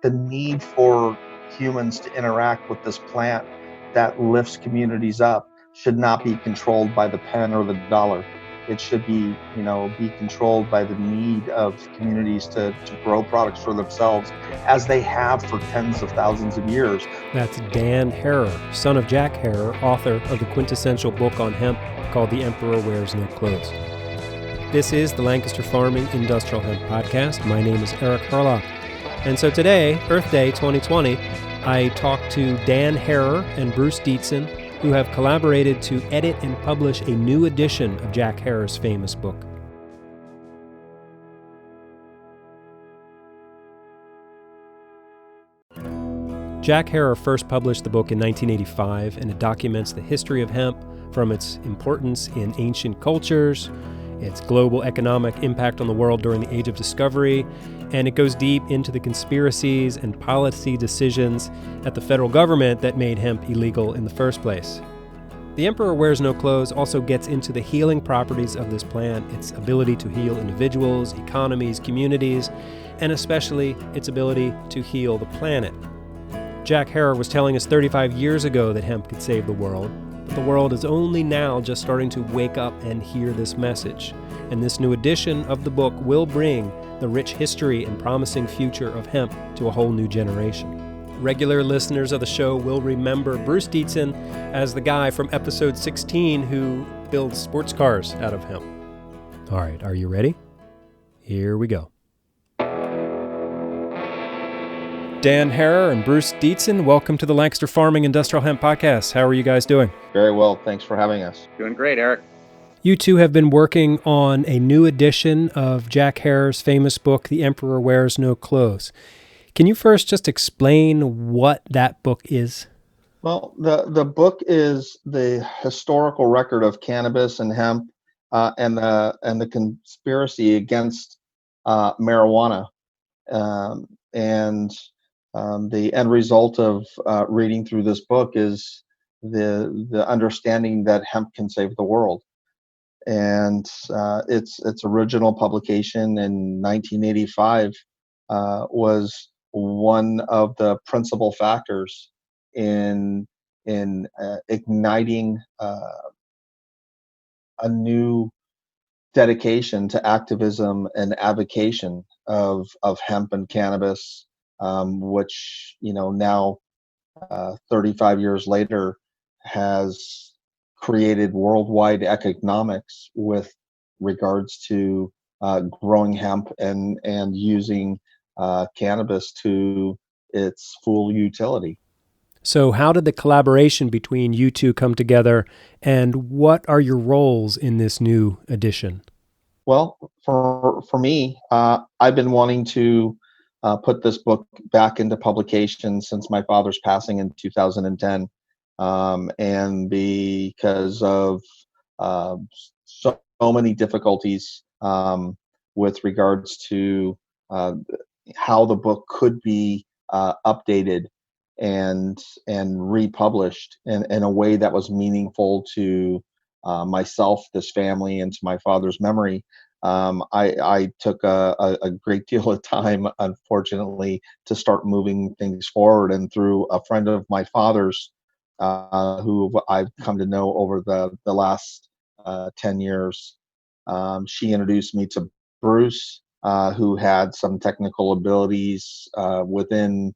the need for humans to interact with this plant that lifts communities up should not be controlled by the pen or the dollar. It should be, be controlled by the need of communities to grow products for themselves, as they have for tens of thousands of years. That's Dan Harrer, son of Jack Harrer, author of the quintessential book on hemp called The Emperor Wears No Clothes. This is the Lancaster Farming Industrial Hemp Podcast. My name is Eric Harlock. And so today, Earth Day 2020, I talked to Dan Harrer and Bruce Dietzen, who have collaborated to edit and publish a new edition of Jack Harrer's famous book. Jack Harrer first published the book in 1985, and it documents the history of hemp from its importance in ancient cultures, its global economic impact on the world during the Age of Discovery, and it goes deep into the conspiracies and policy decisions at the federal government that made hemp illegal in the first place. The Emperor Wears No Clothes also gets into the healing properties of this plant, its ability to heal individuals, economies, communities, and especially its ability to heal the planet. Jack Harrer was telling us 35 years ago that hemp could save the world, but the world is only now just starting to wake up and hear this message. And this new edition of the book will bring the rich history and promising future of hemp to a whole new generation. Regular listeners of the show will remember Bruce Dietzen as the guy from episode 16 who builds sports cars out of hemp. All right, are you ready? Here we go. Dan Harrer and Bruce Dietzen, welcome to the Lancaster Farming Industrial Hemp Podcast. How are you guys doing? Very well. Thanks for having us. Doing great, Eric. You two have been working on a new edition of Jack Harrer's famous book, The Emperor Wears No Clothes. Can you first just explain what that book is? Well, the book is the historical record of cannabis and hemp and the conspiracy against marijuana. The end result of reading through this book is the understanding that hemp can save the world. And its original publication in 1985 was one of the principal factors in igniting a new dedication to activism and advocacy of hemp and cannabis, which now 35 years later has created worldwide economics with regards to growing hemp and using cannabis to its full utility. So how did the collaboration between you two come together, and what are your roles in this new edition? Well, for me, I've been wanting to put this book back into publication since my father's passing in 2010. And because of so many difficulties with regards to how the book could be updated and republished in a way that was meaningful to myself, this family, and to my father's memory. I took a great deal of time, unfortunately, to start moving things forward. And through a friend of my father's, who I've come to know over the last 10 years, she introduced me to Bruce, who had some technical abilities within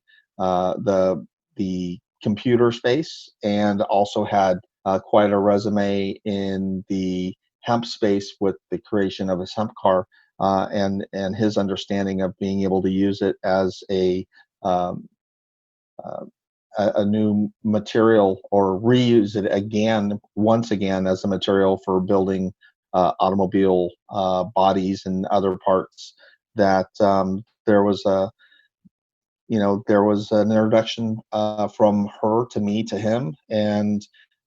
the computer space, and also had quite a resume in the hemp space with the creation of his hemp car, and his understanding of being able to use it as a new material, or reuse it once again as a material for building automobile bodies and other parts. That there was an introduction from her to me to him, and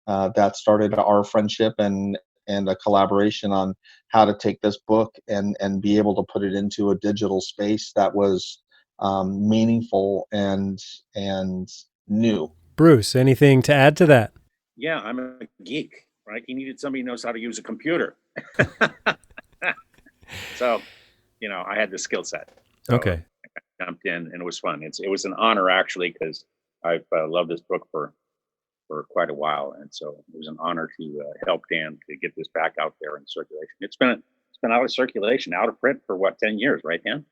that started our friendship and a collaboration on how to take this book and be able to put it into a digital space that was meaningful and new. Bruce, anything to add to that? Yeah, I'm a geek, right? He needed somebody who knows how to use a computer. So, I had the skill set. So Okay. I jumped and it was fun. It was an honor actually, because I've loved this book for quite a while, and so it was an honor to help Dan to get this back out there in circulation. It's been out of circulation, out of print for what, 10 years, right, Dan?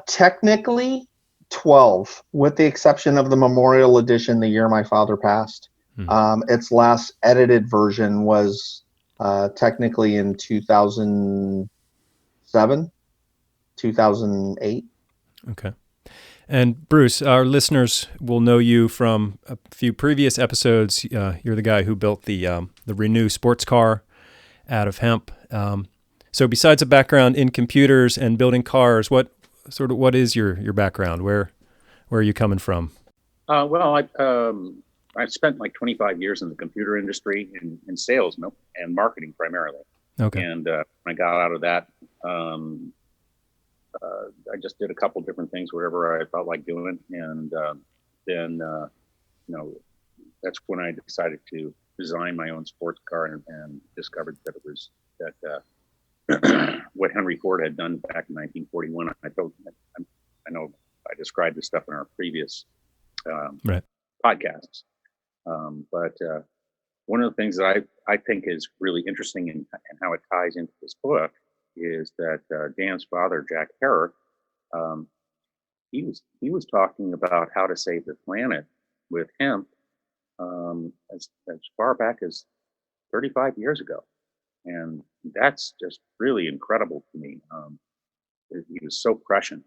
Technically 12, with the exception of the memorial edition the year my father passed. Its last edited version was technically in 2007, 2008. Okay. And Bruce, our listeners will know you from a few previous episodes. You're the guy who built the Renew sports car out of hemp. So besides a background in computers and building cars, what is your background? Where are you coming from? Well, I've spent like 25 years in the computer industry in sales and marketing primarily. Okay. And when I got out of that, I just did a couple different things, whatever I felt like doing. And then, that's when I decided to design my own sports car and discovered that it was what Henry Ford had done back in 1941. I know I described this stuff in our previous podcasts. But one of the things that I think is really interesting and how it ties into this book is that Dan's father, Jack Herer, he was talking about how to save the planet with hemp as far back as 35 years ago, and that's just really incredible to me. He was so prescient,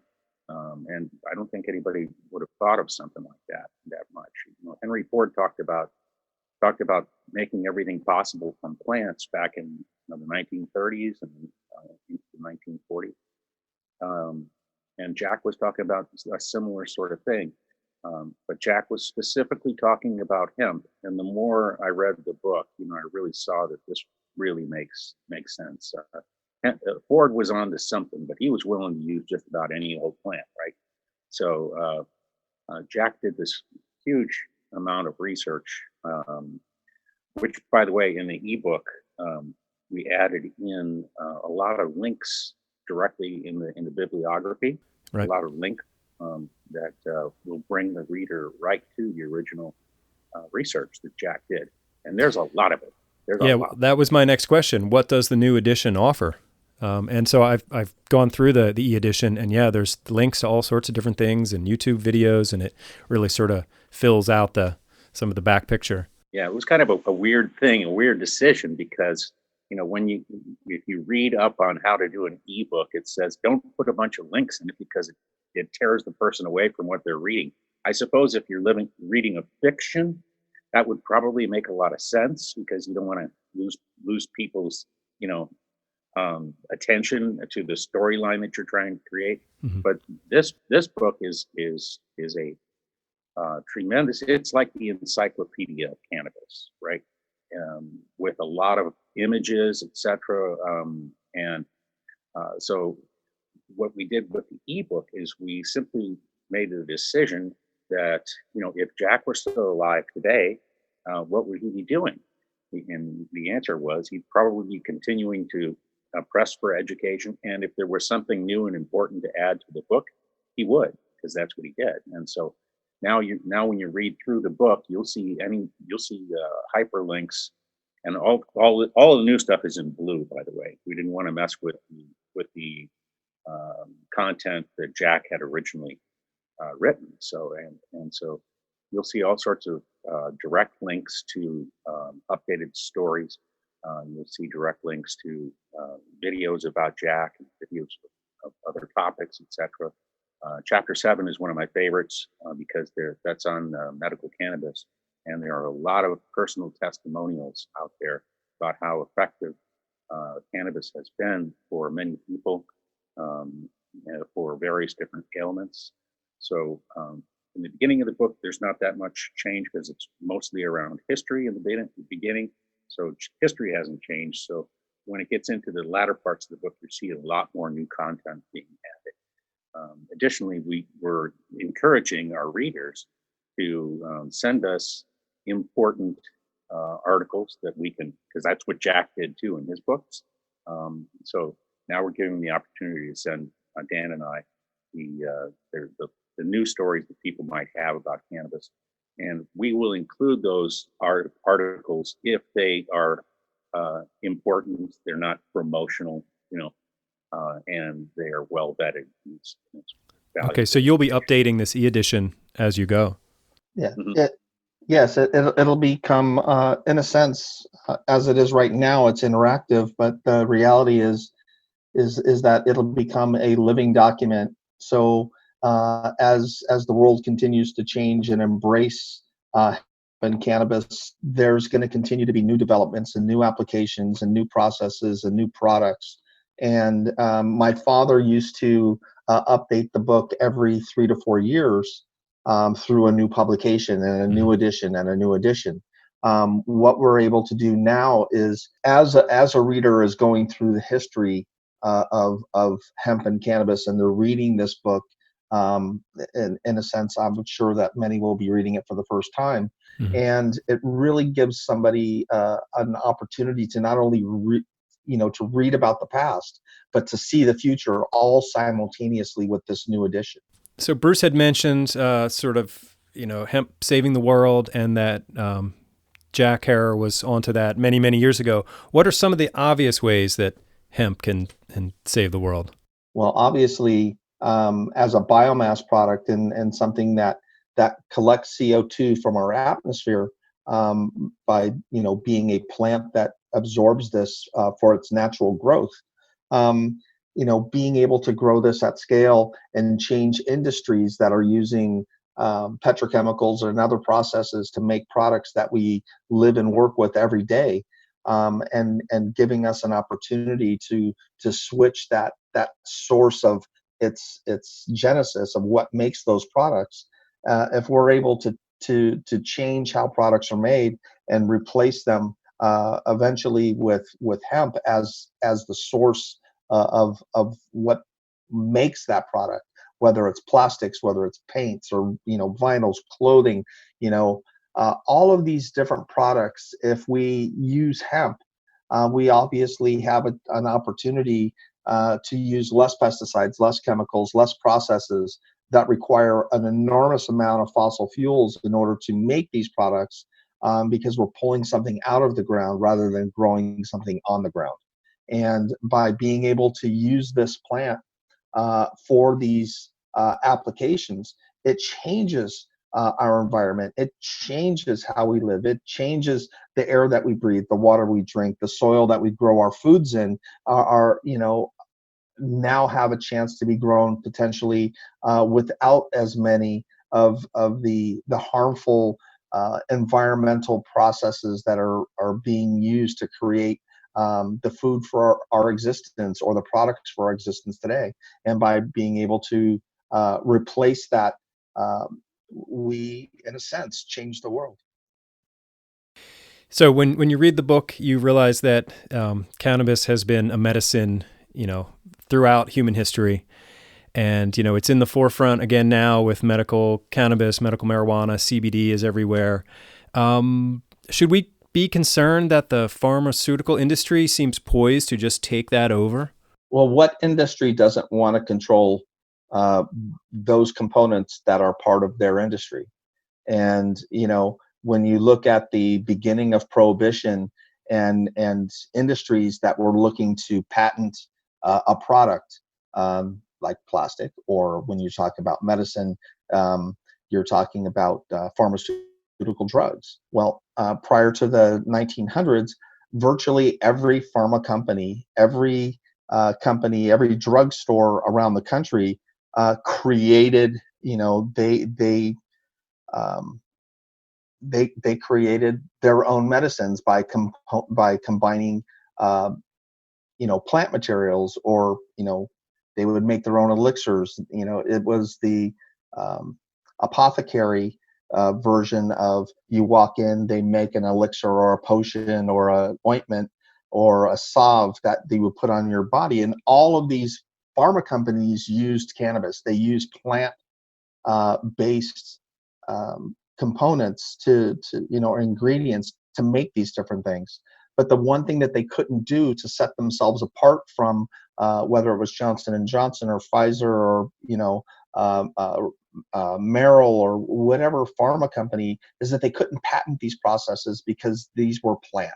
and I don't think anybody would have thought of something like that much. Henry Ford talked about making everything possible from plants back in the 1930s and into the 1940s. And Jack was talking about a similar sort of thing. But Jack was specifically talking about hemp. And the more I read the book, I really saw that this really makes sense. Ford was on to something, but he was willing to use just about any old plant, right? So Jack did this huge amount of research, which, by the way, in the ebook, we added in a lot of links directly in the bibliography, a lot of links that will bring the reader right to the original research that Jack did. And there's a lot of it. That was my next question. What does the new edition offer? And so I've gone through the e-edition, and there's links to all sorts of different things and YouTube videos, and it really sort of fills out some of the back picture. Yeah, it was kind of a weird thing, a weird decision, because if you read up on how to do an ebook, it says don't put a bunch of links in it because it tears the person away from what they're reading. I suppose if you're reading a fiction, that would probably make a lot of sense, because you don't want to lose people's attention to the storyline that you're trying to create. Mm-hmm. But this book is a tremendous. It's like the encyclopedia of cannabis, right? With a lot of images, etc. So what we did with the ebook is we simply made the decision that if Jack were still alive today, what would he be doing? And the answer was he'd probably be continuing to press for education, and if there was something new and important to add to the book, he would, because that's what he did. And so now when you read through the book, you'll see hyperlinks, and all the new stuff is in blue. By the way, we didn't want to mess with the content that Jack had originally written. So so you'll see all sorts of direct links to updated stories. You'll see direct links to videos about Jack, and videos of other topics, etc. Chapter 7 is one of my favorites because that's on medical cannabis, and there are a lot of personal testimonials out there about how effective cannabis has been for many people for various different ailments. So in the beginning of the book, there's not that much change because it's mostly around history in the beginning. So history hasn't changed. So when it gets into the latter parts of the book, you see a lot more new content being added. Additionally, we were encouraging our readers to send us important articles that we can, because that's what Jack did too in his books. So now we're giving the opportunity to send Dan and I the the news stories that people might have about cannabis. And we will include those articles if they are important, they're not promotional, and they are well vetted. It's Okay, valuable. so you'll be updating this e-edition as you go. Yeah. Mhm. Yes, it'll become, in a sense, as it is right now, it's interactive, but the reality is that it'll become a living document. So as the world continues to change and embrace and cannabis, there's going to continue to be new developments and new applications and new processes and new products. And my father used to update the book every 3 to 4 years through a new publication and a new edition and a new edition. What we're able to do now is, as a reader is going through the history of hemp and cannabis, and they're reading this book, in a sense, I'm sure that many will be reading it for the first time. Mhm. And it really gives somebody an opportunity to not only to read about the past, but to see the future all simultaneously with this new edition. So Bruce had mentioned sort of, hemp saving the world, and that Jack Herer was onto that many, many years ago. What are some of the obvious ways that hemp can save the world? Well, obviously, as a biomass product and something that collects CO2 from our atmosphere, by being a plant that absorbs this for its natural growth, being able to grow this at scale and change industries that are using petrochemicals and other processes to make products that we live and work with every day, and giving us an opportunity to switch that source of its genesis of what makes those products. If we're able to change how products are made and replace them eventually with hemp as the source of what makes that product, whether it's plastics, whether it's paints, or vinyls, clothing, all of these different products. If we use hemp, we obviously have an opportunity to use less pesticides, less chemicals, less processes that require an enormous amount of fossil fuels in order to make these products, because we're pulling something out of the ground rather than growing something on the ground. And by being able to use this plant for these applications, it changes our environment. It changes how we live. It changes the air that we breathe, the water we drink, the soil that we grow our foods in. Are now have a chance to be grown potentially without as many of the harmful environmental processes that are being used to create the food for our existence, or the products for our existence today. And by being able to replace that, we, in a sense, change the world. So when you read the book, you realize that cannabis has been a medicine, throughout human history. And, it's in the forefront again now with medical cannabis, medical marijuana, CBD is everywhere. Should we be concerned that the pharmaceutical industry seems poised to just take that over? Well, what industry doesn't want to control those components that are part of their industry? And when you look at the beginning of prohibition and industries that were looking to patent a product, like plastic, or when you talk about medicine, you're talking about pharmaceutical drugs. Well, prior to the 1900s, virtually every pharma company, every drugstore around the country created, um, they created their own medicines by combining uh, plant materials, or they would make their own elixirs. It was the um, apothecary version of, you walk in, they make an elixir or a potion or a ointment or a salve that they would put on your body. And all of these pharma companies used cannabis. They used plant based components or ingredients to make these different things. But the one thing that they couldn't do to set themselves apart from whether it was Johnson and Johnson or Pfizer or Merrill or whatever pharma company, is that they couldn't patent these processes because these were plant.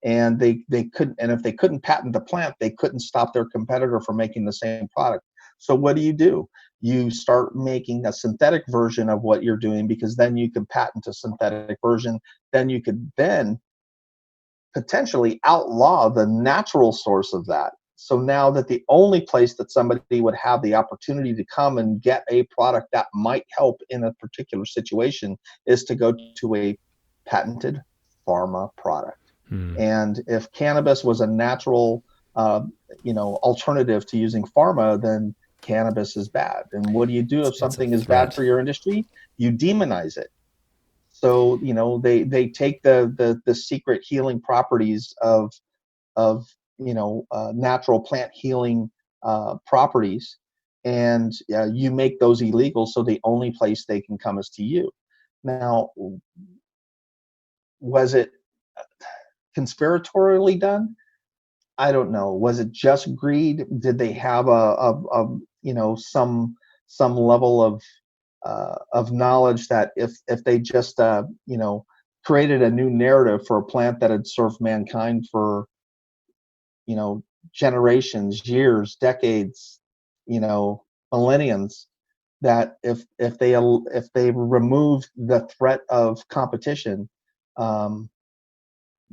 And they couldn't, and if they couldn't patent the plant, they couldn't stop their competitor from making the same product. So what do? You start making a synthetic version of what you're doing, because then you can patent a synthetic version. Then you could then potentially outlaw the natural source of that. So now that the only place that somebody would have the opportunity to come and get a product that might help in a particular situation is to go to a patented pharma product. And if cannabis was a natural, alternative to using pharma, then cannabis is bad. And what do you do if something is bad for your industry? You demonize it. So they take the secret healing properties of natural plant healing properties, and you make those illegal. So the only place they can come is to you. Now, was it conspiratorially done? I don't know. Was it just greed? Did they have some level of knowledge that if they just created a new narrative for a plant that had served mankind for generations, years, decades, millenniums, that if they removed the threat of competition,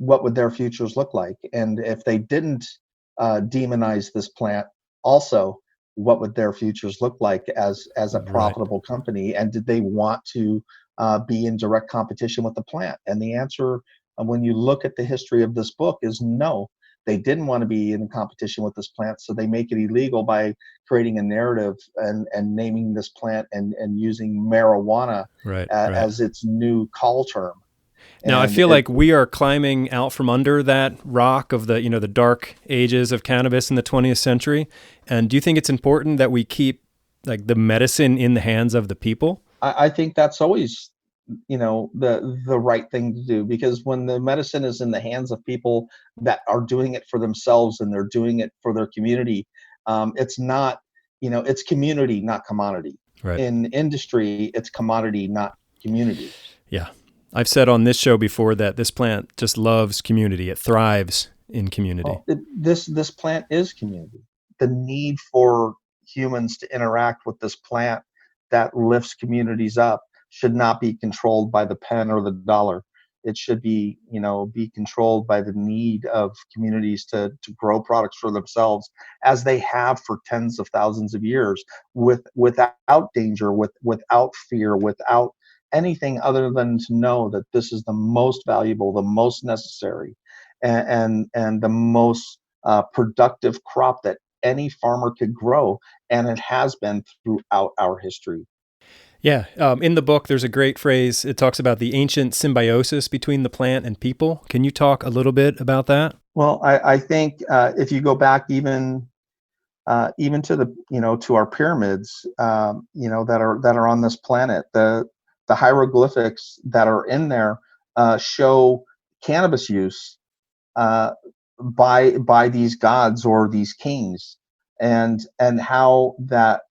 what would their futures look like? And if they didn't demonize this plant, also, what would their futures look like as a profitable company? And did they want to be in direct competition with the plant? And the answer, when you look at the history of this book, is no. They didn't want to be in competition with this plant, so they make it illegal by creating a narrative and naming this plant and using marijuana as its new call term. Now, I feel like we are climbing out from under that rock of the dark ages of cannabis in the 20th century. And do you think it's important that we keep like the medicine in the hands of the people? I think that's always, the right thing to do, because when the medicine is in the hands of people that are doing it for themselves and they're doing it for their community, it's not, it's community, not commodity. Right. In industry, it's commodity, not community. Yeah. I've said on this show before that this plant just loves community. It thrives in community. This plant is community. The need for humans to interact with this plant that lifts communities up should not be controlled by the pen or the dollar. It should be controlled by the need of communities to grow products for themselves, as they have for tens of thousands of years, without danger, without fear, without anything other than to know that this is the most valuable, the most necessary, and the most productive crop that any farmer could grow, and it has been throughout our history. Yeah. In the book, there's a great phrase. It talks about the ancient symbiosis between the plant and people. Can you talk a little bit about that? Well, I think if you go back even to the to our pyramids, that are on this planet, the hieroglyphics that are in there show cannabis use by these gods or these kings, and how that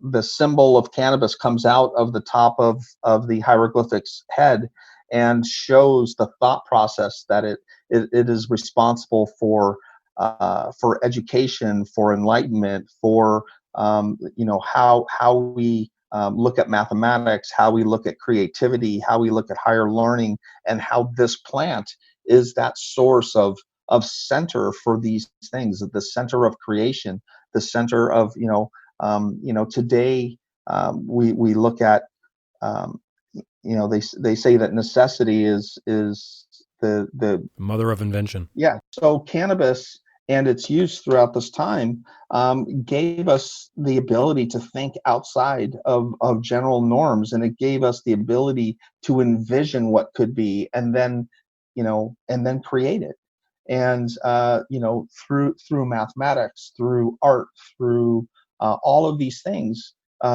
the symbol of cannabis comes out of the top of the hieroglyphics head and shows the thought process that it is responsible for education, for enlightenment, for how we look at mathematics, how we look at creativity, how we look at higher learning, and how this plant is that source of center for these things, the center of creation, the center of today we look at they say that necessity is the mother of invention. Yeah. So cannabis and its use throughout this time gave us the ability to think outside of general norms, and it gave us the ability to envision what could be, and then create it. And through mathematics, through art, through all of these things,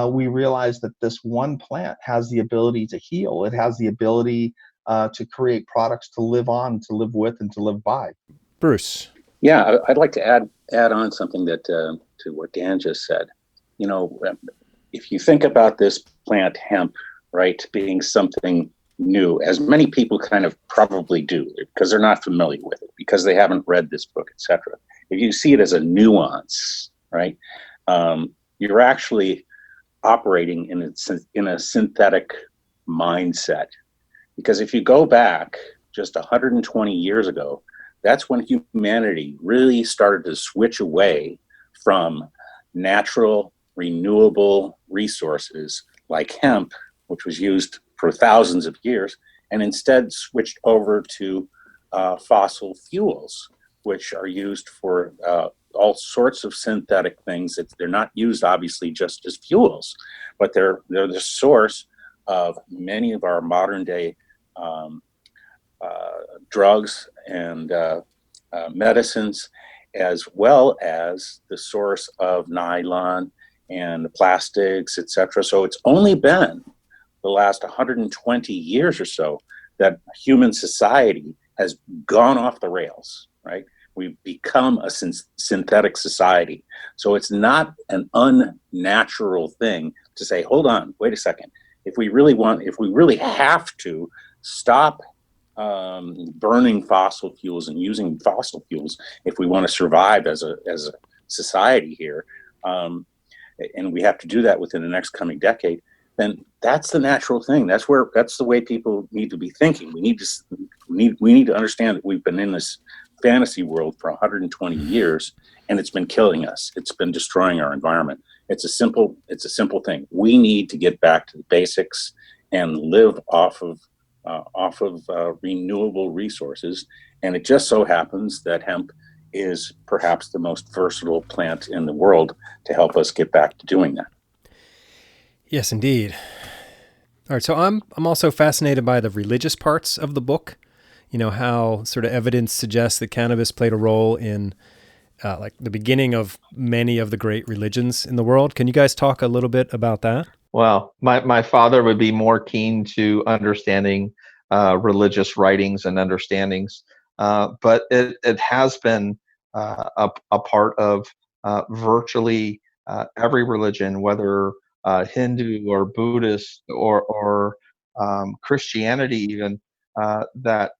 we realize that this one plant has the ability to heal. It has the ability to create products to live on, to live with, and to live by. Bruce. Yeah, I'd like to add on something that to what Dan just said. if you think about this plant hemp, right, being something new, as many people kind of probably do because they're not familiar with it, because they haven't read this book, etc. If you see it as a nuance, right, you're actually operating in a synthetic mindset. Because if you go back just 120 years ago, that's when humanity really started to switch away from natural, renewable resources like hemp, which was used for thousands of years, and instead switched over to fossil fuels, which are used for all sorts of synthetic things. They're not used, obviously, just as fuels, but they're the source of many of our modern day um, drugs and medicines, as well as the source of nylon and plastics, etc. So it's only been the last 120 years or so that human society has gone off the rails, right? We've become a synthetic society. So it's not an unnatural thing to say, hold on, wait a second. If we really have to stop burning fossil fuels and using fossil fuels, if we want to survive as a society here, and we have to do that within the next coming decade, then that's the natural thing. That's the way people need to be thinking. We need to understand that we've been in this fantasy world for 120 years, and it's been killing us. It's been destroying our environment. It's a simple thing. We need to get back to the basics and live off of renewable resources. And it just so happens that hemp is perhaps the most versatile plant in the world to help us get back to doing that. Yes, indeed. All right, so I'm also fascinated by the religious parts of the book. You know, how sort of evidence suggests that cannabis played a role in like the beginning of many of the great religions in the world. Can you guys talk a little bit about that? Well, my father would be more keen to understanding religious writings and understandings, but it has been a part of virtually every religion, whether Hindu or Buddhist or Christianity, even that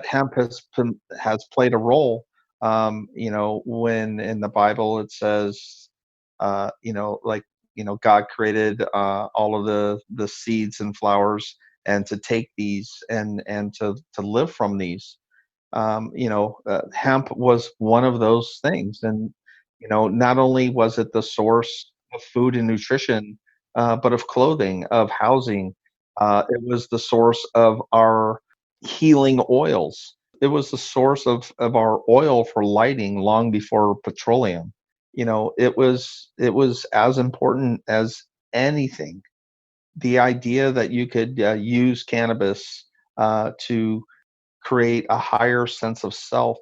hemp has played a role. When in the Bible it says, like God created all of the seeds and flowers, and to take these and to live from these. Hemp was one of those things, and not only was it the source of food and nutrition, but of clothing, of housing. It was the source of our healing oils. It was the source of our oil for lighting long before petroleum. It was as important as anything. The idea that you could use cannabis to create a higher sense of self,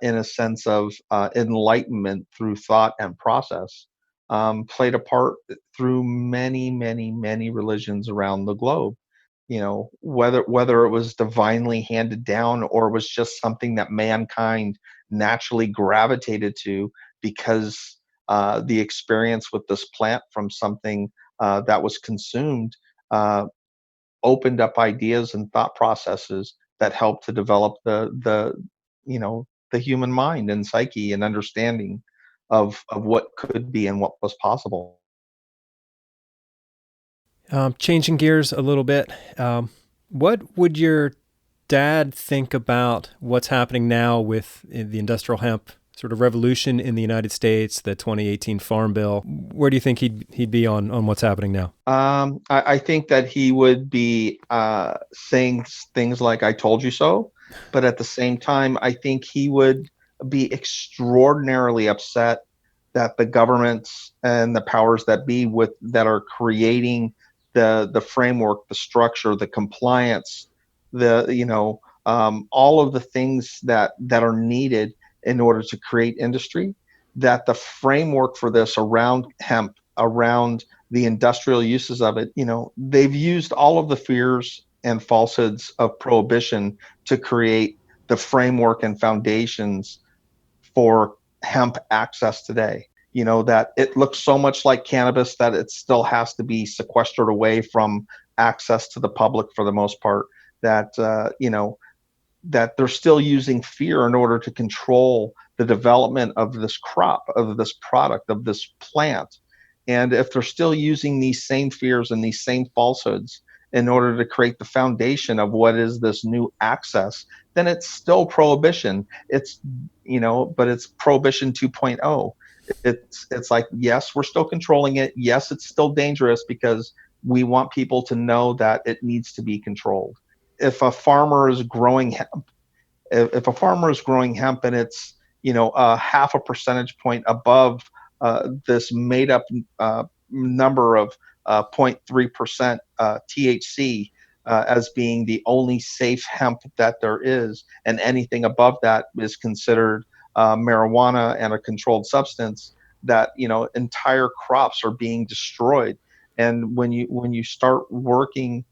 in a sense of enlightenment through thought and process, played a part through many, many, many religions around the globe. Whether it was divinely handed down or was just something that mankind naturally gravitated to, because the experience with this plant from something that was consumed uh, opened up ideas and thought processes that helped to develop the human mind and psyche and understanding of what could be and what was possible. Changing gears a little bit, what would your dad think about what's happening now with the industrial hemp sort of revolution in the United States, the 2018 Farm Bill? Where do you think he'd be on what's happening now? I think that he would be saying things like "I told you so," but at the same time, I think he would be extraordinarily upset that the governments and the powers that be with that are creating the framework, the structure, the compliance, all of the things that are needed in order to create industry, that the framework for this around hemp, around the industrial uses of it, they've used all of the fears and falsehoods of prohibition to create the framework and foundations for hemp access today. that it looks so much like cannabis that it still has to be sequestered away from access to the public for the most part, that that they're still using fear in order to control the development of this crop, of this product, of this plant. And if they're still using these same fears and these same falsehoods in order to create the foundation of what is this new access, then it's still prohibition. But it's prohibition 2.0. It's like, yes, we're still controlling it. Yes, it's still dangerous because we want people to know that it needs to be controlled. If a farmer is growing hemp, if a farmer is growing hemp and it's a half a percentage point above this made up number of 0.3% THC as being the only safe hemp that there is, and anything above that is considered marijuana and a controlled substance, that entire crops are being destroyed. And when you start working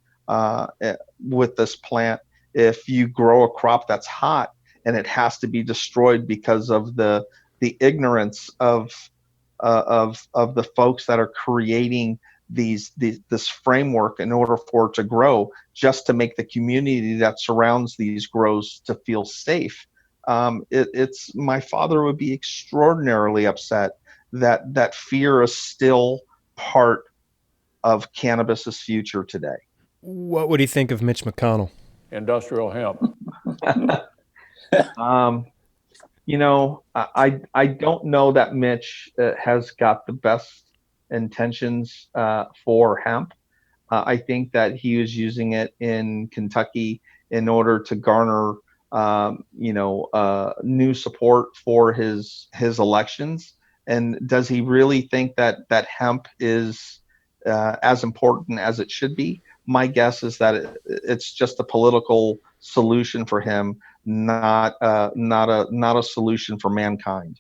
with this plant, if you grow a crop that's hot and it has to be destroyed because of the ignorance of the folks that are creating this framework in order for it to grow, just to make the community that surrounds these grows to feel safe. It's my father would be extraordinarily upset that fear is still part of cannabis's future today. What would he think of Mitch McConnell? Industrial hemp. I don't know that Mitch has got the best intentions for hemp. I think that he was using it in Kentucky in order to garner, new support for his elections. And does he really think that hemp is as important as it should be? My guess is that it's just a political solution for him, not a solution for mankind.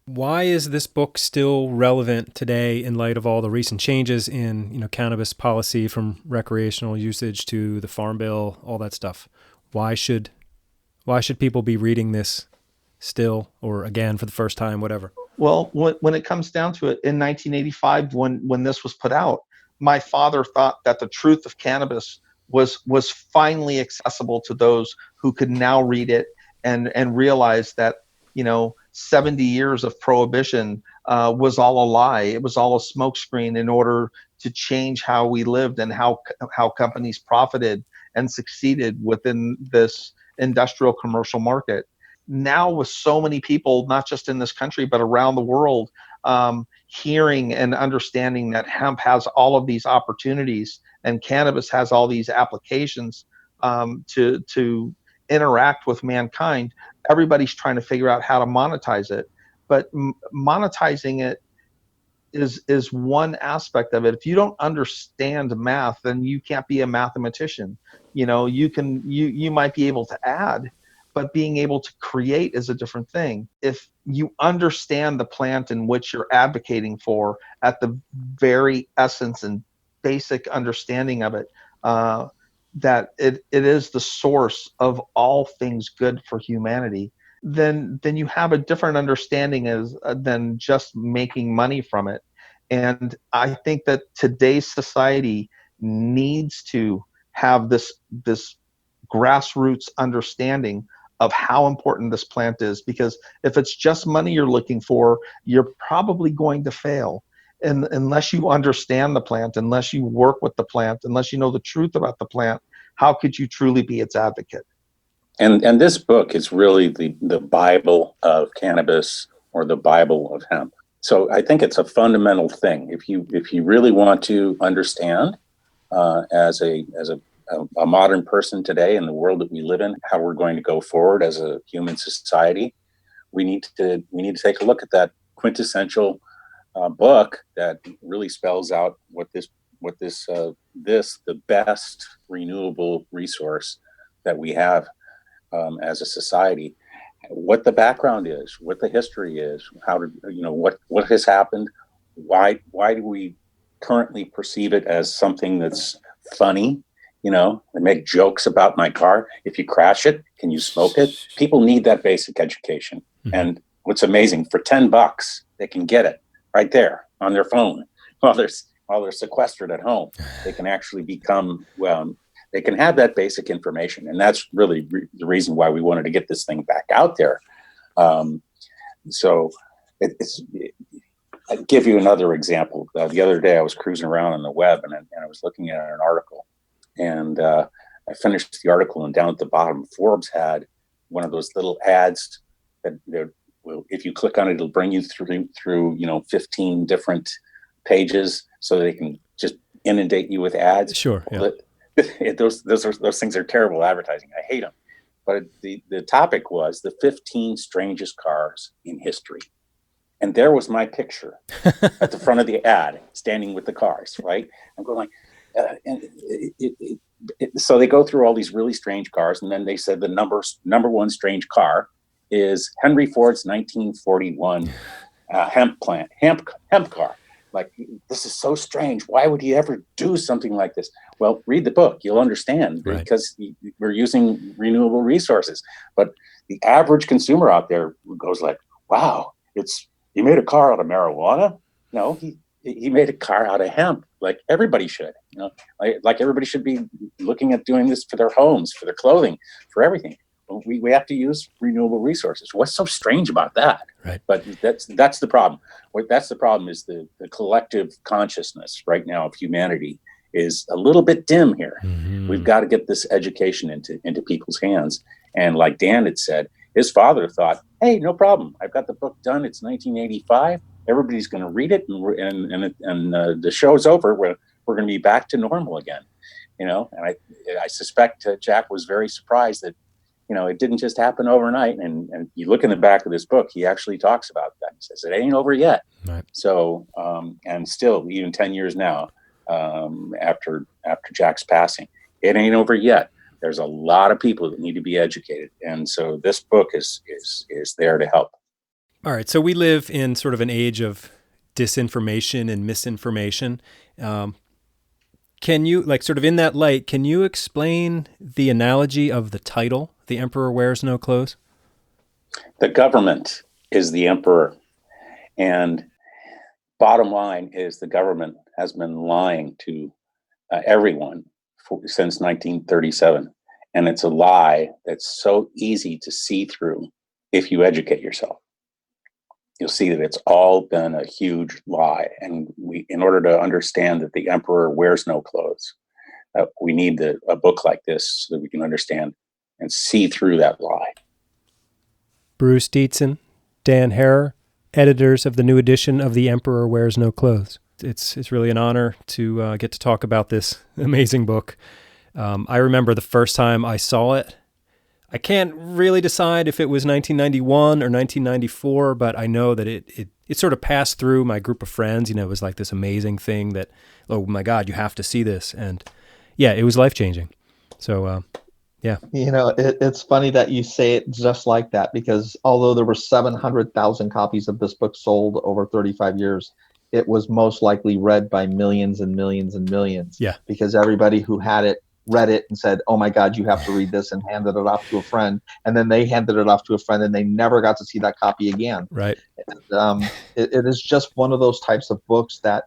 Why is this book still relevant today in light of all the recent changes in cannabis policy, from recreational usage to the Farm Bill, all that stuff? Why should people be reading this still, or again for the first time, whatever? Well, when it comes down to it, in 1985, when this was put out, my father thought that the truth of cannabis was finally accessible to those who could now read it and realize that 70 years of prohibition was all a lie. It was all a smokescreen in order to change how we lived and how companies profited and succeeded within this industrial commercial market. Now, with so many people, not just in this country but around the world, hearing and understanding that hemp has all of these opportunities and cannabis has all these applications to interact with mankind, everybody's trying to figure out how to monetize it. But monetizing it is one aspect of it. If you don't understand math, then you can't be a mathematician. You might be able to add, but being able to create is a different thing. If you understand the plant in which you're advocating for at the very essence and basic understanding of it, that it is the source of all things good for humanity, then you have a different understanding than just making money from it. And I think that today's society needs to have this grassroots understanding of how important this plant is, because if it's just money you're looking for, you're probably going to fail. And unless you understand the plant, unless you work with the plant, unless you know the truth about the plant, how could you truly be its advocate? And this book is really the Bible of cannabis, or the Bible of hemp. So I think it's a fundamental thing. If you really want to understand as a modern person today in the world that we live in, how we're going to go forward as a human society, we need to take a look at that quintessential book that really spells out what the best renewable resource that we have as a society, what the background is, what the history is, what has happened, why do we currently perceive it as something that's funny. I make jokes about my car. If you crash it, can you smoke it? People need that basic education. Mm-hmm. And what's amazing, for $10, They can get it right there on their phone while they're sequestered at home. They can actually become, they can have that basic information. And that's really the reason why we wanted to get this thing back out there. So I'll give you another example. The other day I was cruising around on the web and I was looking at an article, and I finished the article, and down at the bottom, Forbes had one of those little ads that if you click on it, it'll bring you through 15 different pages, so they can just inundate you with ads. Sure. Yeah. Those things are terrible advertising. I hate them. But the topic was the 15 strangest cars in history. And there was my picture at the front of the ad, standing with the cars, right? I'm going so they go through all these really strange cars, and then they said the number one strange car is Henry Ford's 1941 hemp car. Like, this is so strange. Why would he ever do something like this? Well, read the book. You'll understand, right? Because we're using renewable resources. But the average consumer out there goes like, wow, he made a car out of marijuana? No, he made a car out of hemp, like everybody should. Like everybody should be looking at doing this for their homes, for their clothing, for everything. We have to use renewable resources. What's so strange about that? Right. But that's the problem. That's the problem is the collective consciousness right now of humanity is a little bit dim here. Mm-hmm. We've got to get this education into people's hands. And like Dan had said, his father thought, hey, no problem. I've got the book done. It's 1985. Everybody's going to read it, and the show's over. We're going to be back to normal again. And I suspect Jack was very surprised that it didn't just happen overnight. And you look in the back of this book, he actually talks about that. He says it ain't over yet. Right. So and still, even 10 years now, after Jack's passing, it ain't over yet. There's a lot of people that need to be educated, and so this book is there to help. All right, so we live in sort of an age of disinformation and misinformation. Can you, sort of in that light, can you explain the analogy of the title, "The Emperor Wears No Clothes"? The government is the emperor, and bottom line is the government has been lying to everyone since 1937. And it's a lie that's so easy to see through if you educate yourself. You'll see that it's all been a huge lie. And in order to understand that the emperor wears no clothes, we need a book like this so that we can understand and see through that lie. Bruce Dietzen, Dan Harrer, editors of the new edition of The Emperor Wears No Clothes. It's really an honor to get to talk about this amazing book. I remember the first time I saw it. I can't really decide if it was 1991 or 1994, but I know that it sort of passed through my group of friends. It was like this amazing thing that, oh my God, you have to see this. And yeah, it was life-changing. So, yeah. It's funny that you say it just like that, because although there were 700,000 copies of this book sold over 35 years, it was most likely read by millions and millions and millions. Yeah. Because everybody who had it read it and said, oh my God, you have to read this, and handed it off to a friend. And then they handed it off to a friend, and they never got to see that copy again. Right. And, it is just one of those types of books that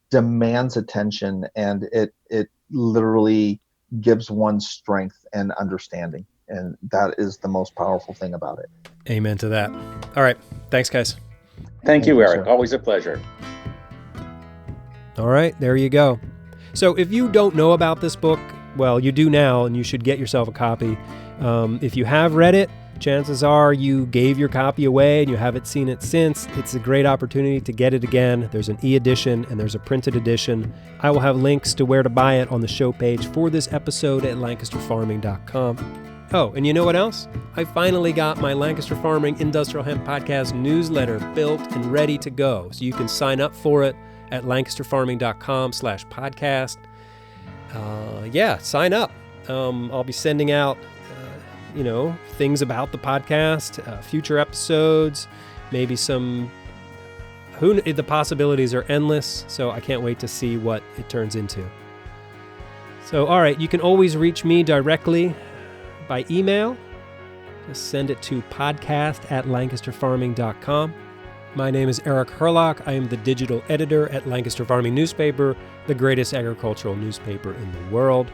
demands attention, and it literally gives one strength and understanding. And that is the most powerful thing about it. Amen to that. All right. Thanks, guys. Thank you, Eric. Sir. Always a pleasure. All right. There you go. So if you don't know about this book, well, you do now, and you should get yourself a copy. If you have read it, chances are you gave your copy away and you haven't seen it since. It's a great opportunity to get it again. There's an e-edition and there's a printed edition. I will have links to where to buy it on the show page for this episode at lancasterfarming.com. Oh, and you know what else? I finally got my Lancaster Farming Industrial Hemp Podcast newsletter built and ready to go. So you can sign up for it at lancasterfarming.com/podcast. Sign up. I'll be sending out, things about the podcast, future episodes, maybe the possibilities are endless. So I can't wait to see what it turns into. So, all right, you can always reach me directly by email. Just send it to podcast@lancasterfarming.com. My name is Eric Herlock. I am the digital editor at Lancaster Farming Newspaper, the greatest agricultural newspaper in the world.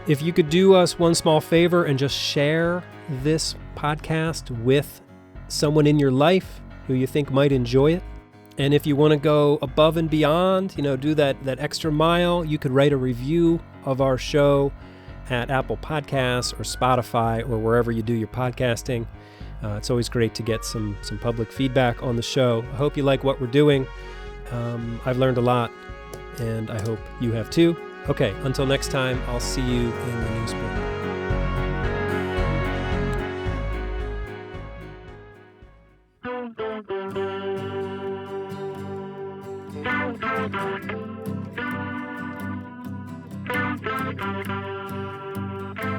If you could do us one small favor and just share this podcast with someone in your life who you think might enjoy it. And if you want to go above and beyond, do that extra mile, you could write a review of our show at Apple Podcasts or Spotify or wherever you do your podcasting. It's always great to get some public feedback on the show. I hope you like what we're doing. I've learned a lot, and I hope you have too. Okay, until next time, I'll see you in the newspaper.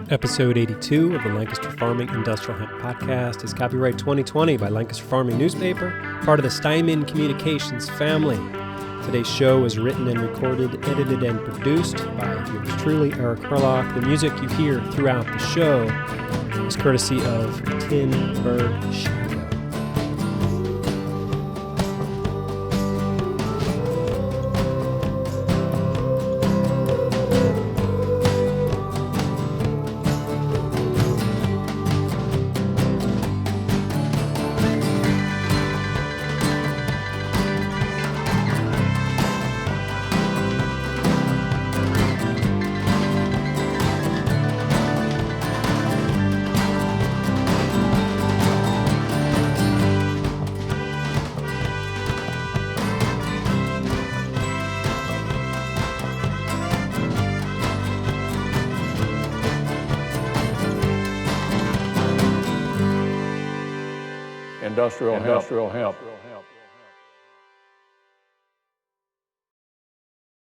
Episode 82 of the Lancaster Farming Industrial Hemp Podcast is copyright 2020 by Lancaster Farming Newspaper, part of the Steinman Communications family. Today's show was written and recorded, edited, and produced by yours truly, Eric Herlock. The music you hear throughout the show is courtesy of Tin Bird Shadow. Industrial hemp.